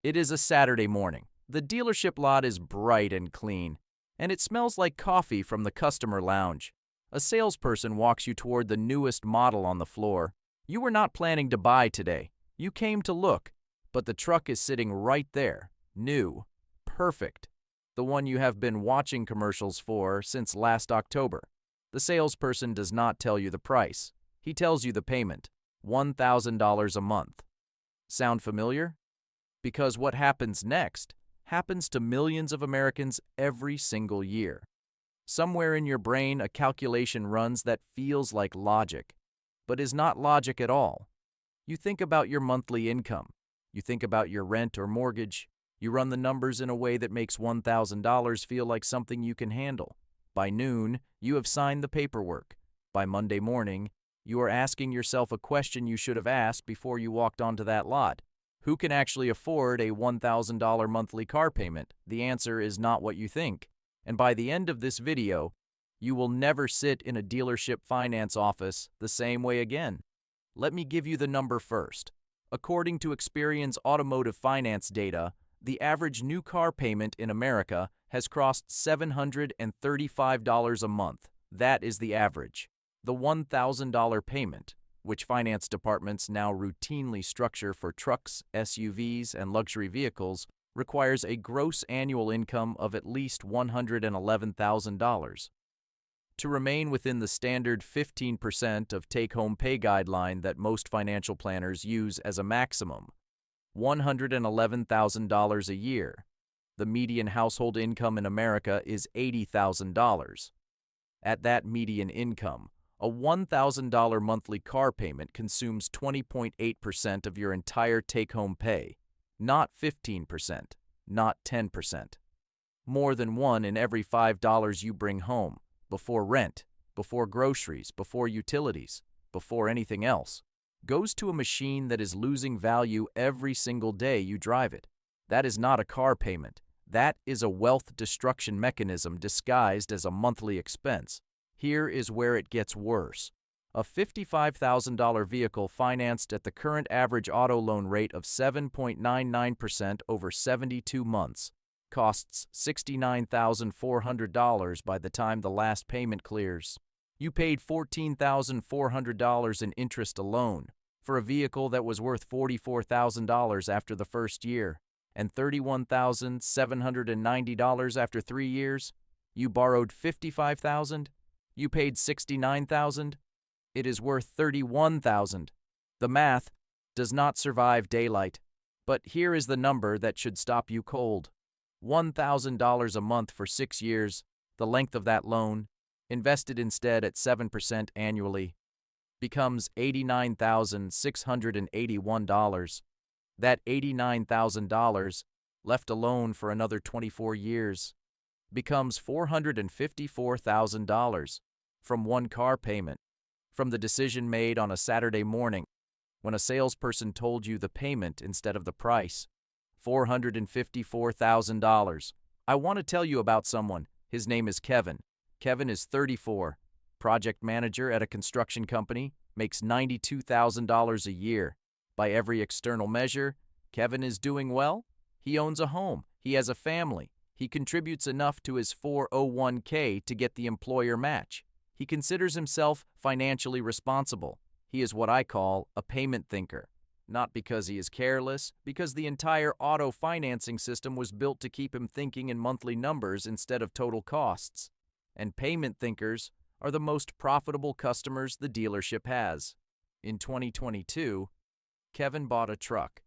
It is a Saturday morning. The dealership lot is bright and clean, and it smells like coffee from the customer lounge. A salesperson walks you toward the newest model on the floor. You were not planning to buy today. You came to look, but the truck is sitting right there, new, perfect, the one you have been watching commercials for since last October. The salesperson does not tell you the price. He tells you the payment, $1,000 a month. Sound familiar? Because what happens next happens to millions of Americans every single year. Somewhere in your brain, a calculation runs that feels like logic, but is not logic at all. You think about your monthly income. You think about your rent or mortgage. You run the numbers in a way that makes $1,000 feel like something you can handle. By noon, you have signed the paperwork. By Monday morning, you are asking yourself a question you should have asked before you walked onto that lot. Who can actually afford a $1,000 monthly car payment? The answer is not what you think. And by the end of this video, you will never sit in a dealership finance office the same way again. Let me give you the number first. According to Experian's automotive finance data, the average new car payment in America has crossed $735 a month. That is the average. The $1,000 payment, which finance departments now routinely structure for trucks, SUVs, and luxury vehicles, requires a gross annual income of at least $111,000. To remain within the standard 15% of take-home pay guideline that most financial planners use as a maximum, $111,000 a year. The median household income in America is $80,000. At that median income, a $1,000 monthly car payment consumes 20.8% of your entire take-home pay, not 15%, not 10%. More than one in every $5 you bring home, before rent, before groceries, before utilities, before anything else, goes to a machine that is losing value every single day you drive it. That is not a car payment. That is a wealth destruction mechanism disguised as a monthly expense. Here is where it gets worse. A $55,000 vehicle financed at the current average auto loan rate of 7.99% over 72 months costs $69,400 by the time the last payment clears. You paid $14,400 in interest alone for a vehicle that was worth $44,000 after the first year, and $31,790 after 3 years. You borrowed $55,000. You paid $69,000. It is worth $31,000. The math does not survive daylight, but here is the number that should stop you cold. $1,000 a month for 6 years, the length of that loan, invested instead at 7% annually, becomes $89,681. That $89,000, left alone for another 24 years, becomes $454,000 from one car payment, from the decision made on a Saturday morning when a salesperson told you the payment instead of the price. $454,000. I want to tell you about someone. His name is Kevin. Kevin is 34, project manager at a construction company, makes $92,000 a year. By every external measure, Kevin is doing well. He owns a home. He has a family. He contributes enough to his 401k to get the employer match. He considers himself financially responsible. He is what I call a payment thinker. Not because he is careless, because the entire auto financing system was built to keep him thinking in monthly numbers instead of total costs. And payment thinkers are the most profitable customers the dealership has. In 2022, Kevin bought a truck.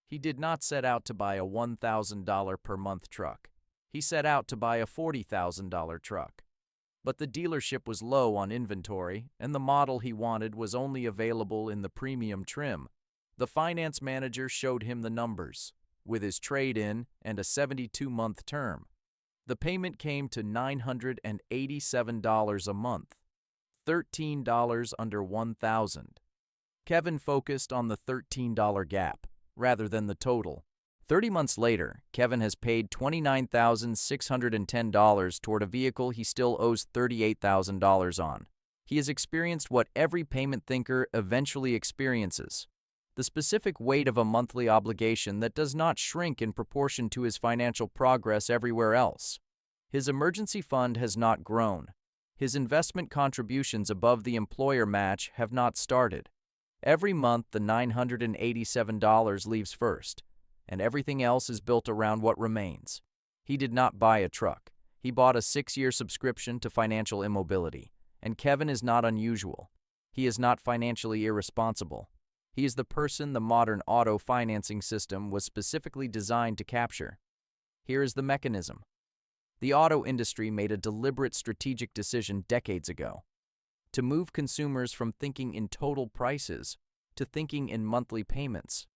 He did not set out to buy a $1,000 per month truck. He set out to buy a $40,000 truck. But the dealership was low on inventory, and the model he wanted was only available in the premium trim. The finance manager showed him the numbers, with his trade-in and a 72-month term. The payment came to $987 a month, $13 under $1,000. Kevin focused on the $13 gap, rather than the total. 30 months later, Kevin has paid $29,610 toward a vehicle he still owes $38,000 on. He has experienced what every payment thinker eventually experiences: the specific weight of a monthly obligation that does not shrink in proportion to his financial progress everywhere else. His emergency fund has not grown. His investment contributions above the employer match have not started. Every month, the $987 leaves first, and everything else is built around what remains. He did not buy a truck. He bought a 6-year subscription to financial immobility. And Kevin is not unusual. He is not financially irresponsible. He is the person the modern auto financing system was specifically designed to capture. Here is the mechanism. The auto industry made a deliberate strategic decision decades ago to move consumers from thinking in total prices to thinking in monthly payments.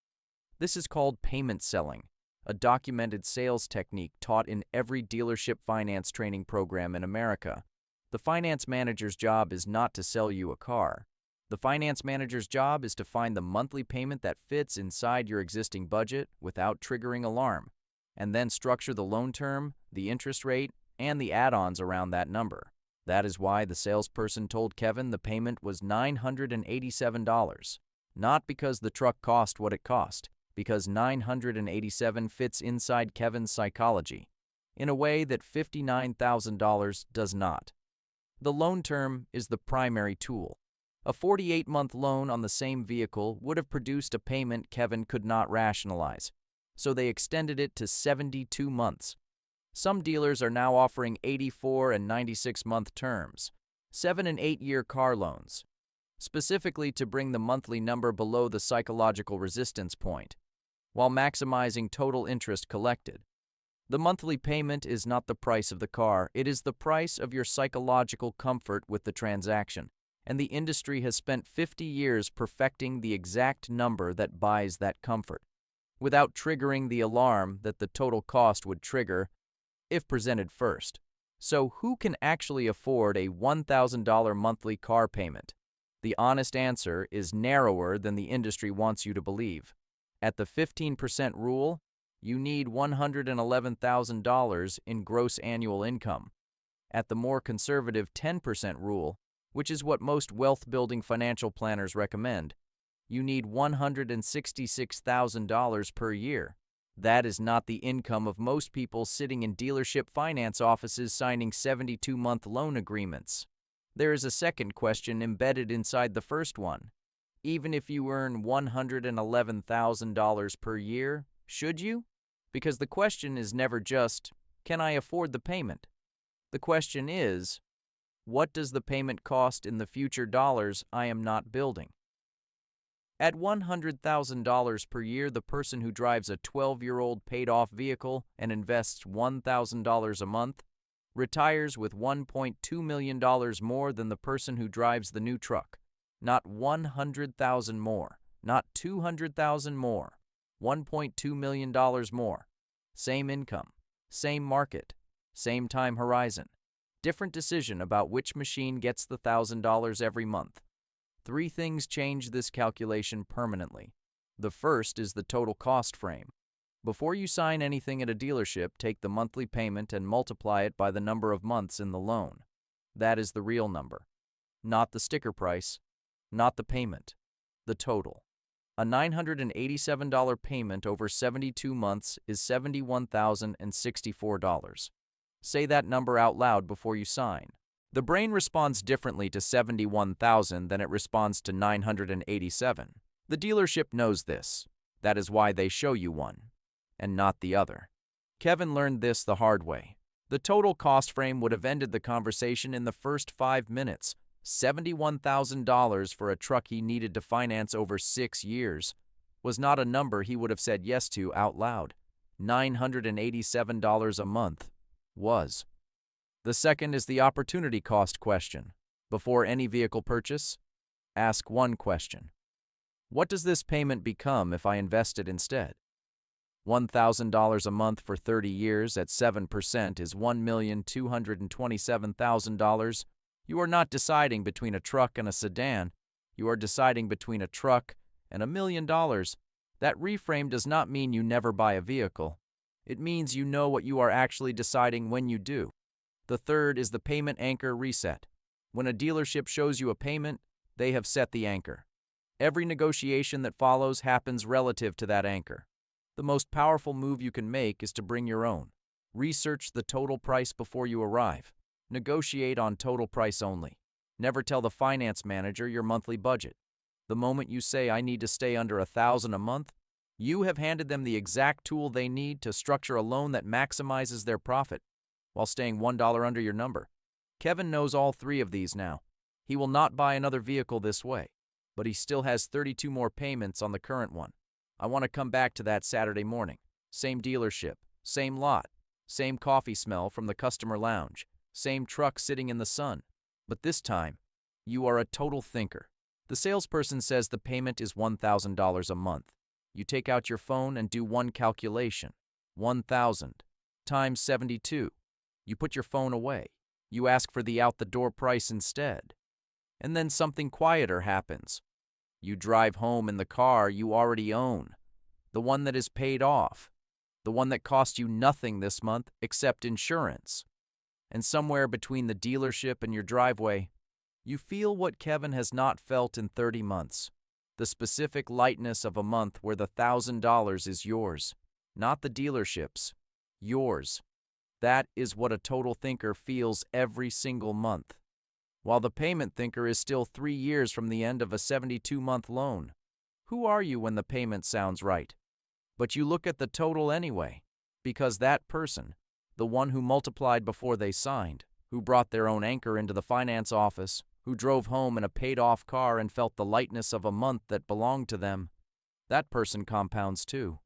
This is called payment selling, a documented sales technique taught in every dealership finance training program in America. The finance manager's job is not to sell you a car. The finance manager's job is to find the monthly payment that fits inside your existing budget without triggering alarm, and then structure the loan term, the interest rate, and the add-ons around that number. That is why the salesperson told Kevin the payment was $987. Not because the truck cost what it cost, because $987 fits inside Kevin's psychology, in a way that $59,000 does not. The loan term is the primary tool. A 48-month loan on the same vehicle would have produced a payment Kevin could not rationalize, so they extended it to 72 months. Some dealers are now offering 84 and 96-month terms, 7 and 8-year car loans, specifically to bring the monthly number below the psychological resistance point, while maximizing total interest collected. The monthly payment is not the price of the car, it is the price of your psychological comfort with the transaction, and the industry has spent 50 years perfecting the exact number that buys that comfort, without triggering the alarm that the total cost would trigger if presented first. So who can actually afford a $1,000 monthly car payment? The honest answer is narrower than the industry wants you to believe. At the 15% rule, you need $111,000 in gross annual income. At the more conservative 10% rule, which is what most wealth-building financial planners recommend, you need $166,000 per year. That is not the income of most people sitting in dealership finance offices signing 72-month loan agreements. There is a second question embedded inside the first one. Even if you earn $111,000 per year, should you? Because the question is never just, can I afford the payment? The question is, what does the payment cost in the future dollars I am not building? At $100,000 per year, the person who drives a 12-year-old paid-off vehicle and invests $1,000 a month retires with $1.2 million more than the person who drives the new truck. Not $100,000 more, not $200,000 more, $1.2 million more. Same income, same market, same time horizon. Different decision about which machine gets the $1,000 every month. 3 things change this calculation permanently. The first is the total cost frame. Before you sign anything at a dealership, take the monthly payment and multiply it by the number of months in the loan. That is the real number. Not the sticker price, not the payment, the total. A $987 payment over 72 months is $71,064. Say that number out loud before you sign. The brain responds differently to 71,000 than it responds to 987. The dealership knows this. That is why they show you one, and not the other. Kevin learned this the hard way. The total cost frame would have ended the conversation in the first 5 minutes. $71,000 for a truck he needed to finance over 6 years was not a number he would have said yes to out loud. $987 a month was. The second is the opportunity cost question. Before any vehicle purchase, ask one question. What does this payment become if I invest it instead? $1,000 a month for 30 years at 7% is $1,227,000. You are not deciding between a truck and a sedan. You are deciding between a truck and $1 million. That reframe does not mean you never buy a vehicle. It means you know what you are actually deciding when you do. The third is the payment anchor reset. When a dealership shows you a payment, they have set the anchor. Every negotiation that follows happens relative to that anchor. The most powerful move you can make is to bring your own. Research the total price before you arrive. Negotiate on total price only. Never tell the finance manager your monthly budget. The moment you say, "I need to stay under $1,000 a month," you have handed them the exact tool they need to structure a loan that maximizes their profit while staying $1 under your number. Kevin knows all three of these now. He will not buy another vehicle this way, but he still has 32 more payments on the current one. I want to come back to that Saturday morning. Same dealership, same lot, same coffee smell from the customer lounge, same truck sitting in the sun. But this time, you are a total thinker. The salesperson says the payment is $1,000 a month. You take out your phone and do one calculation. 1,000 times 72. You put your phone away. You ask for the out-the-door price instead. And then something quieter happens. You drive home in the car you already own, the one that is paid off, the one that cost you nothing this month except insurance. And somewhere between the dealership and your driveway, you feel what Kevin has not felt in 30 months. The specific lightness of a month where the $1,000 is yours, not the dealership's, yours. That is what a total thinker feels every single month. While the payment thinker is still 3 years from the end of a 72-month loan. Who are you when the payment sounds right? But you look at the total anyway, because that person, the one who multiplied before they signed, who brought their own anchor into the finance office, who drove home in a paid-off car and felt the lightness of a month that belonged to them, that person compounds too.